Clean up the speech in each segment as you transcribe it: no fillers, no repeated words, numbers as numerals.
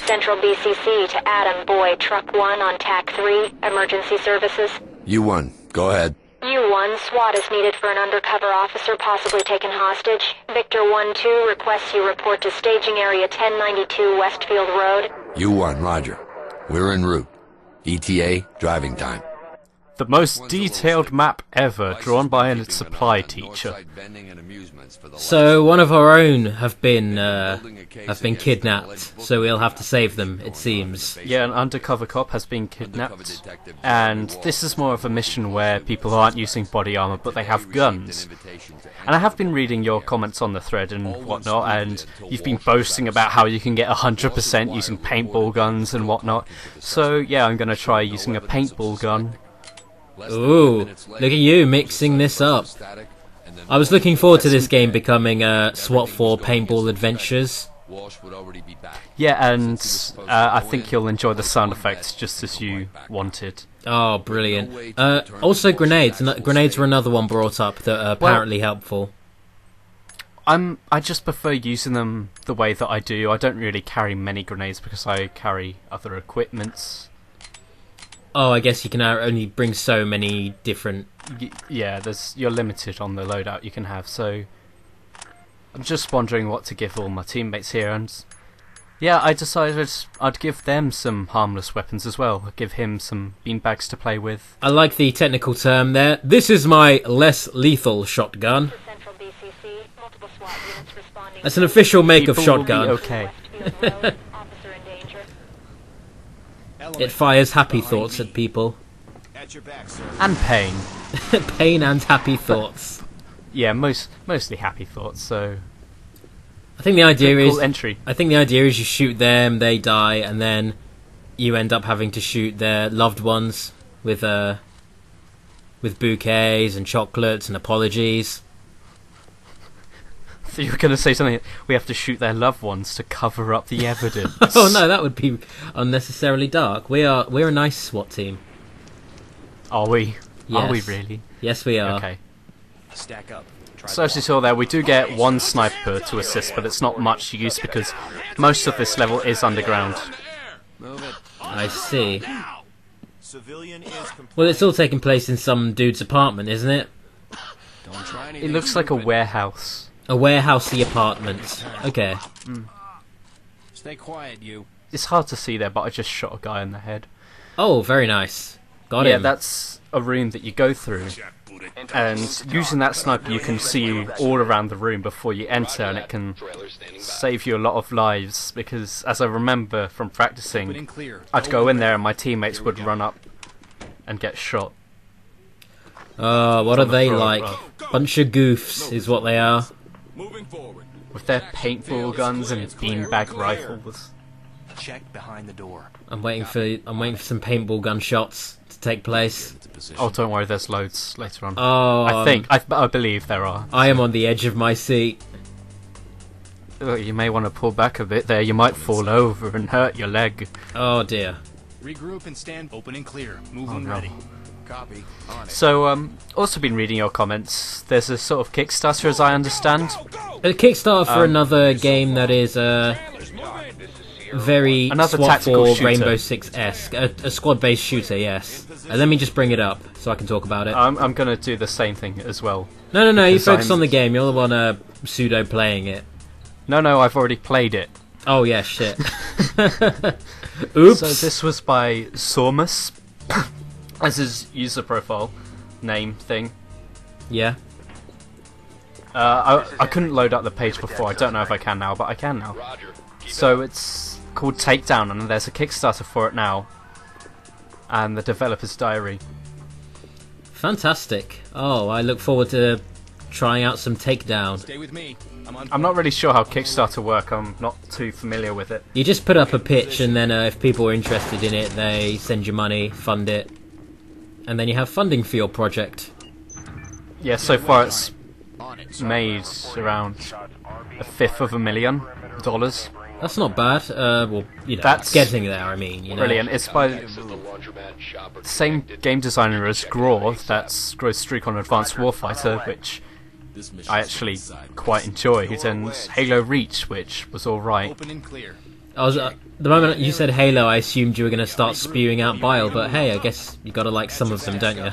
Central BCC to Adam Boyd, Truck 1 on TAC 3, Emergency Services. U1, go ahead. U1, SWAT is needed for an undercover officer possibly taken hostage. Victor 1-2 requests you report to staging area 1092 Westfield Road. U1, roger. We're en route. ETA, driving time. The most detailed map ever, drawn by a supply teacher. So one of our own have been kidnapped, so we'll have to save them, it seems. Yeah, an undercover cop has been kidnapped, and this is more of a mission where people aren't using body armor, but they have guns. And I have been reading your comments on the thread and whatnot, and you've been boasting about how you can get 100% using paintball guns and whatnot. So yeah, I'm gonna try using a paintball gun. Ooh, look at you mixing this up. I was looking forward to this game becoming SWAT 4 Paintball Adventures. Yeah, and I think you'll enjoy the sound effects just as you wanted. Oh, brilliant. Also grenades. Grenades were another one brought up that are apparently helpful. I just prefer using them the way that I do. I don't really carry many grenades because I carry other equipments. Oh, I guess you can only bring so many different... Yeah, you're limited on the loadout you can have, so... I'm just wondering what to give all my teammates here, and... Yeah, I decided I'd give them some harmless weapons as well. I'd give him some beanbags to play with. I like the technical term there. This is my less lethal shotgun. That's an official make of shotgun. Okay. It fires happy thoughts at people. And pain. Pain and happy thoughts. Yeah, mostly happy thoughts, so... I think the idea is... entry. I think the idea is you shoot them, they die, and then you end up having to shoot their loved ones with bouquets and chocolates and apologies. So you were going to say something, we have to shoot their loved ones to cover up the evidence. Oh no, that would be unnecessarily dark. We're a nice SWAT team. Are we? Yes. Are we really? Yes, we are. Okay. Stack up. So as you saw there, we do get one sniper to assist, but it's not much use because most of this level is underground. I see. Well, it's all taking place in some dude's apartment, isn't it? It looks like a warehouse. A warehousey apartment. Okay. Stay quiet, you. It's hard to see there, but I just shot a guy in the head. Oh, very nice. Got him. Yeah, that's a room that you go through. And using that sniper, you can see all around the room before you enter, and it can save you a lot of lives. Because, as I remember from practicing, I'd go in there and my teammates would run up and get shot. What are they like? Bunch of goofs is what they are. With their paintball guns and beanbag rifles. Check behind the door. I'm waiting for some paintball gun shots to take place. Oh, don't worry, there's loads later on. Oh, I believe there are. I am on the edge of my seat. You may want to pull back a bit there. You might fall over and hurt your leg. Oh dear. Regroup and stand open and clear. Move when ready. Copy. On it. So, also been reading your comments. There's a sort of Kickstarter, as I understand. A Kickstarter for another game that is very another SWAT tactical 4 shooter. Rainbow Six-esque. A squad-based shooter, yes. Let me just bring it up so I can talk about it. I'm going to do the same thing as well. No, you focus on the game. You're the one pseudo-playing it. No, I've already played it. Oh, yeah, shit. Oops. So this was by Sormus. As his user profile name thing. Yeah. I couldn't load up the page before. I don't know if I can now, but I can now. So it's called Takedown, and there's a Kickstarter for it now. And the developer's diary. Fantastic. Oh, I look forward to trying out some Takedown. Stay with me. I'm not really sure how Kickstarter work. I'm not too familiar with it. You just put up a pitch, and then if people are interested in it, they send you money, fund it, and then you have funding for your project. Yeah, so far it's made around $250,000. That's not bad. Well, you know, That's it's getting there. I mean, you know. Brilliant. It's by the same game designer as Graw, that's Ghost Streak on Advanced Warfighter, which I actually quite enjoyed, and Halo Reach, which was alright. The moment you said Halo, I assumed you were going to start spewing out bile, but hey, I guess you gotta like some of them, don't you?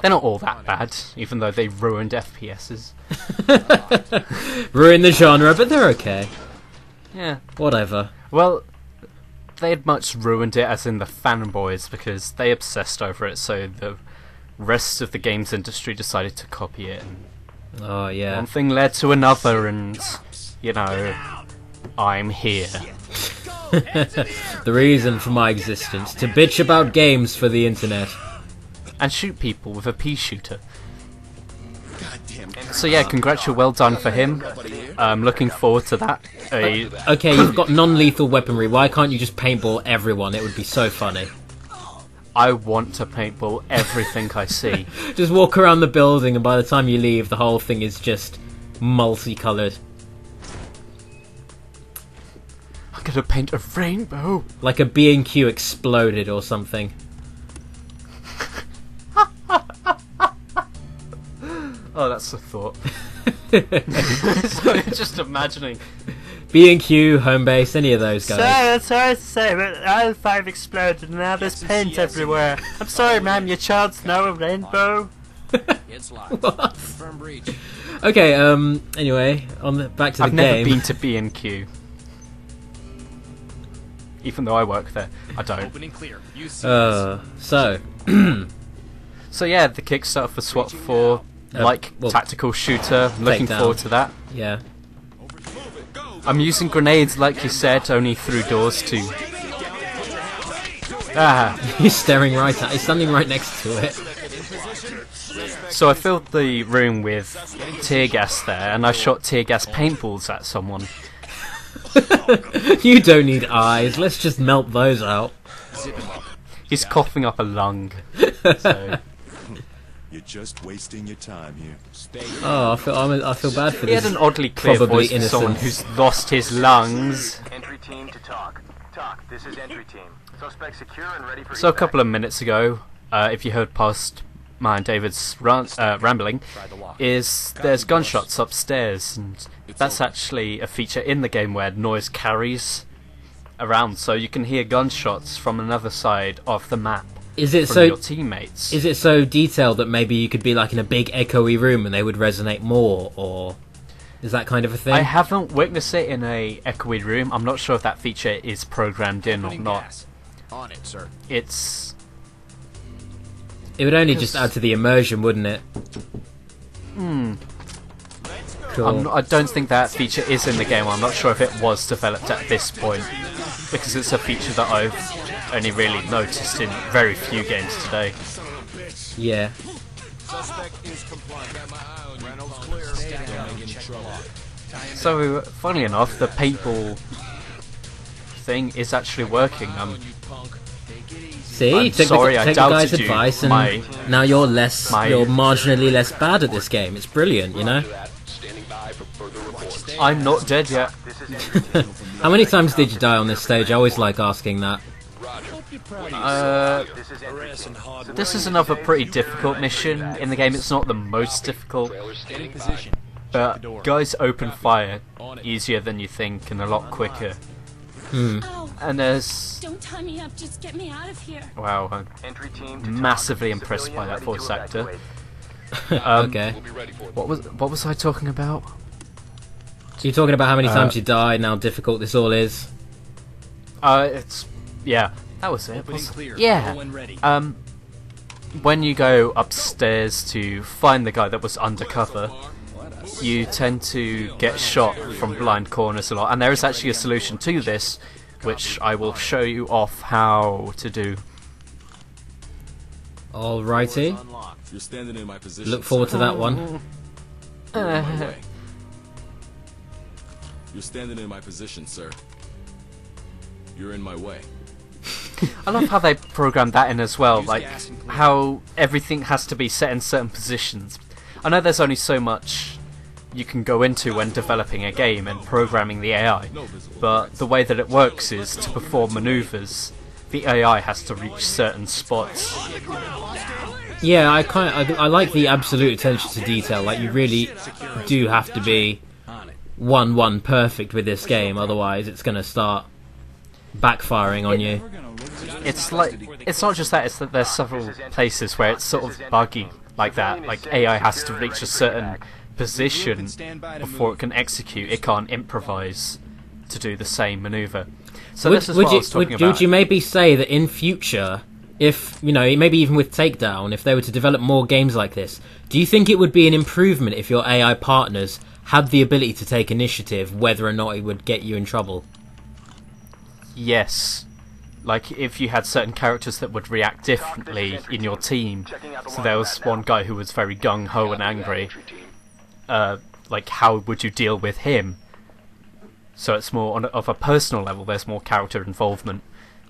They're not all that bad, even though they ruined FPSs. Ruined the genre, but they're okay. Yeah. Whatever. Well, they had much ruined it, as in the fanboys, because they obsessed over it, so the rest of the games industry decided to copy it. And Oh, yeah. one thing led to another, and, you know, I'm here. The reason for my existence, to bitch about games for the internet. And shoot people with a pea shooter. So yeah, well done for him. Looking forward to that. Okay, you've got non-lethal weaponry, why can't you just paintball everyone? It would be so funny. I want to paintball everything I see. Just walk around the building and by the time you leave, the whole thing is just multicoloured. I'm gonna paint a rainbow! Like a B&Q exploded or something. Oh, that's a thought. Just imagining. B&Q, Homebase, any of those guys. Sorry to say, but L5 exploded and now there's paint everywhere. I'm sorry, ma'am, your child's now a rainbow. What? Okay, anyway, back to the I've game. never been to B&Q. Even though I work there, I don't. So yeah, the Kickstarter for SWAT 4, well, tactical shooter, looking forward to that. Yeah. I'm using grenades, like you said, only through doors too. He's staring right at it, he's standing right next to it. So I filled the room with tear gas there, and I shot tear gas paintballs at someone. You don't need eyes, let's just melt those out. He's coughing up a lung. So. You're just wasting your time here. Oh, I feel bad for He this. had an oddly clear probably voice for someone who's lost his lungs. Entry team to talk. Talk, this is entry team. Suspect secure and ready for So a couple of minutes ago, if you heard past mine and David's rambling, there's gunshots upstairs, and that's actually a feature in the game where noise carries around, so you can hear gunshots from another side of the map. Is it from your teammates. Is it so detailed that maybe you could be like in a big echoey room and they would resonate more, or is that kind of a thing? I haven't witnessed it in a echoey room. I'm not sure if that feature is programmed in or not. On it, sir. It would only just add to the immersion, wouldn't it? Cool. I don't think that feature is in the game. I'm not sure if it was developed at this point, because it's a feature that I've only really noticed in very few games today. Yeah. So, funnily enough, the paintball thing is actually working. See, I'm you took sorry, the I guy's doubted you. advice, and now you're marginally less bad at this game. It's brilliant, you know. I'm not dead yet. How many times did you die on this stage? I always like asking that. This is another pretty difficult mission in the game. It's not the most difficult, but guys open fire easier than you think and a lot quicker. And there's... Don't tie me up, just get me out of here. Wow, I'm massively impressed by that voice actor. Okay. What was I talking about? So you're talking about how many times you died and how difficult this all is? Yeah, that was it. Yeah. When you go upstairs to find the guy that was undercover, you tend to get shot from blind corners a lot, and there is actually a solution to this, which I will show you off how to do. Alrighty. You're standing in my position. Look forward to that one. You're standing in my position, sir. You're in my way. I love how they programmed that in as well, like how everything has to be set in certain positions. I know there's only so much you can go into when developing a game and programming the AI, but the way that it works is to perform maneuvers, the AI has to reach certain spots. Yeah, I like the absolute attention to detail. Like, you really do have to be 1-1 perfect with this game, otherwise it's going to start backfiring on you. It's not just that, it's that there's several places where it's sort of buggy like that. Like AI has to reach a certain position before it can execute. It can't improvise to do the same maneuver. So this is what I was talking about. Would you maybe say that in future, if, you know, maybe even with Takedown, if they were to develop more games like this, do you think it would be an improvement if your AI partners had the ability to take initiative, whether or not it would get you in trouble? Yes. Like, if you had certain characters that would react differently in your team. So there was one guy who was very gung-ho and angry. Like, how would you deal with him? So it's more of a personal level, there's more character involvement,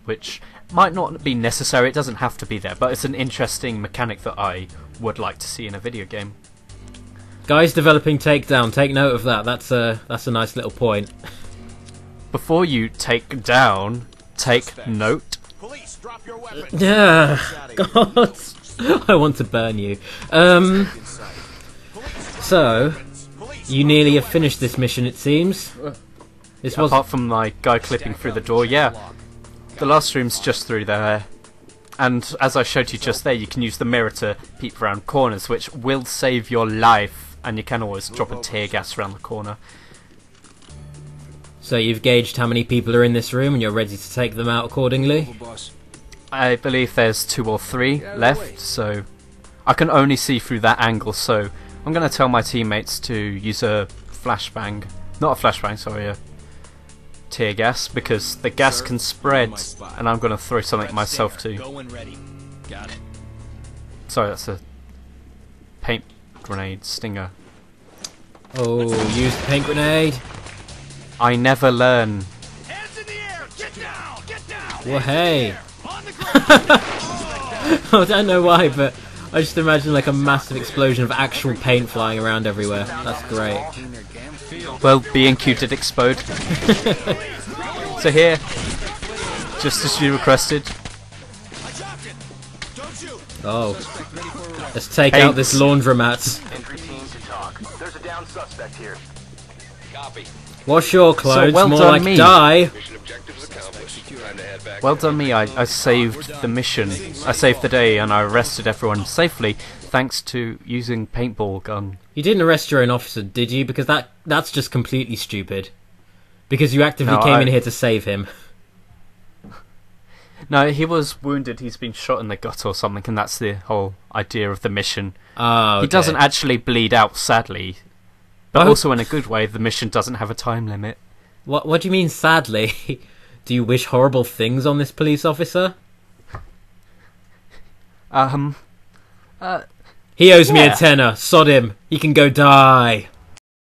which might not be necessary, it doesn't have to be there, but it's an interesting mechanic that I would like to see in a video game. Guys developing Takedown, take note of that. That's a nice little point. Before you take down, take note. Police, drop your weapons. Yeah, God, I want to burn you. So, you nearly have finished this mission, it seems. This was Apart from my guy clipping through the door, yeah. The last room's just through there. And as I showed you just there, you can use the mirror to peep around corners, which will save your life. And you can always drop a tear gas around the corner. So you've gauged how many people are in this room and you're ready to take them out accordingly? I believe there's 2 or 3 left, so I can only see through that angle, so I'm going to tell my teammates to use a flashbang. Not a flashbang, sorry, a tear gas, because the gas can spread, and I'm going to throw something myself too. Sorry, that's a paint grenade stinger. Oh, use the paint grenade. I never learn. Hands in the air! Get down! Get down! Well, hey. On the ground! I don't know why, but I just imagine like a massive explosion of actual paint flying around everywhere. That's great. Well, B&Q did explode. So here, just as you requested. Oh. Let's take out this laundromat. Entry team to talk. There's a down suspect here. Wash your clothes, well more done like me. die. Well done me, I saved the mission. I saved the day and I arrested everyone safely thanks to using paintball gun. You didn't arrest your own officer, did you? Because that's just completely stupid. Because you actively came in here to save him. No, he was wounded, he's been shot in the gut or something, and that's the whole idea of the mission. Oh, okay. He doesn't actually bleed out, sadly. But also in a good way, the mission doesn't have a time limit. What do you mean, sadly? Do you wish horrible things on this police officer? He owes me a tenner. Sod him. He can go die.